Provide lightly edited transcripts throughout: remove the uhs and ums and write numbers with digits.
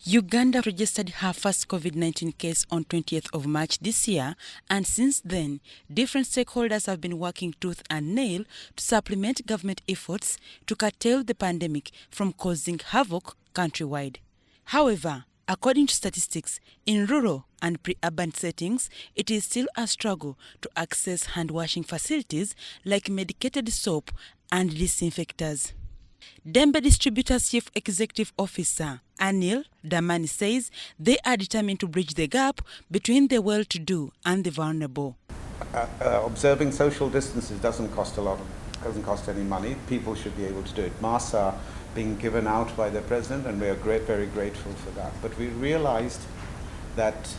Uganda registered her first COVID-19 case on 20th of March this year, and since then, different stakeholders have been working tooth and nail to supplement government efforts to curtail the pandemic from causing havoc countrywide. However, according to statistics, in rural and pre-urban settings, it is still a struggle to access hand-washing facilities like medicated soap and disinfectors. Dembe Distributors Chief Executive Officer Anil Damani says they are determined to bridge the gap between the well-to-do and the vulnerable. Observing social distances doesn't cost any money. People should be able to do it. Masks are being given out by the president, and we are very grateful for that. But we realized that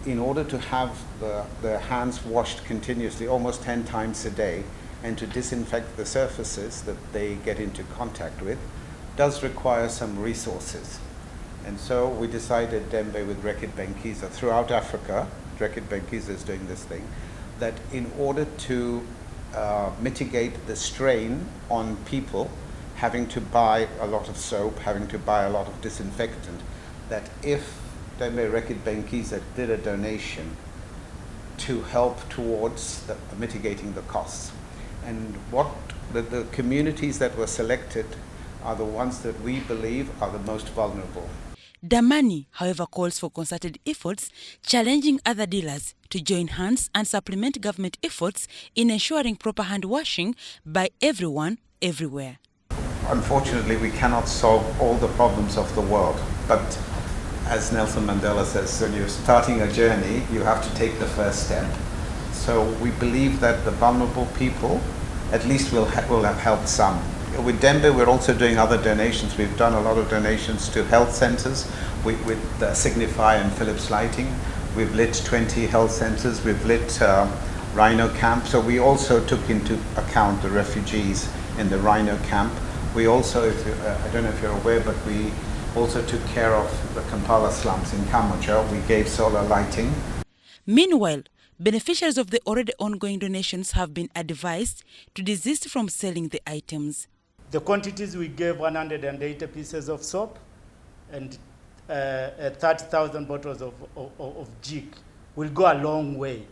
in order to have the hands washed continuously, almost 10 times a day, and to disinfect the surfaces that they get into contact with, does require some resources. And so we decided, Dembe with Reckitt Benckiser throughout Africa, Reckitt Benckiser is doing this thing, that in order to mitigate the strain on people having to buy a lot of soap, having to buy a lot of disinfectant, that if Dembe Reckitt Benckiser did a donation to help towards mitigating the costs. And the communities that were selected are the ones that we believe are the most vulnerable. Damani, however, calls for concerted efforts, challenging other dealers to join hands and supplement government efforts in ensuring proper hand washing by everyone, everywhere. Unfortunately, we cannot solve all the problems of the world, but as Nelson Mandela says, when you're starting a journey, you have to take the first step. So we believe that the vulnerable people at least will have helped some. With Dembe, we're also doing other donations. We've done a lot of donations to health centers with Signify and Philips Lighting. We've lit 20 health centers. We've lit Rhino Camp. So we also took into account the refugees in the Rhino Camp. We also, I don't know if you're aware, but we also took care of the Kampala slums in Kamucha. We gave solar lighting. Meanwhile, beneficiaries of the already ongoing donations have been advised to desist from selling the items. The quantities we gave 180 pieces of soap and 30,000 bottles of jik will go a long way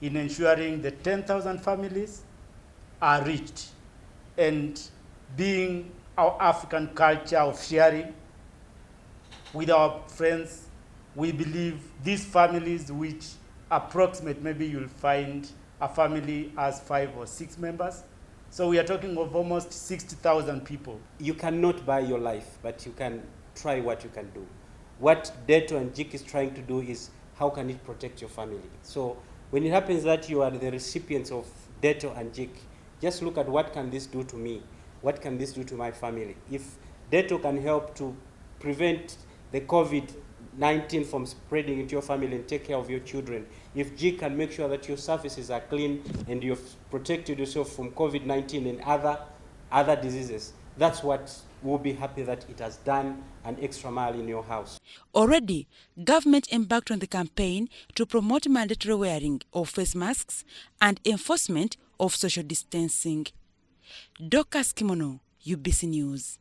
in ensuring the 10,000 families are reached. And being our African culture of sharing with our friends, we believe these families, which approximate, maybe you'll find a family has 5 or 6 members. So we are talking of almost 60,000 people. You cannot buy your life, but you can try what you can do. What Deto and JIC is trying to do is how can it protect your family. So when it happens that you are the recipients of Deto and JIC, just look at what can this do to me? What can this do to my family? If Deto can help to prevent the COVID-19 from spreading into your family and take care of your children, if G can make sure that your surfaces are clean and you've protected yourself from COVID-19 and other diseases, that's what we'll be happy that it has done an extra mile in your house. Already, government embarked on the campaign to promote mandatory wearing of face masks and enforcement of social distancing. Dorcas Kimono, UBC News.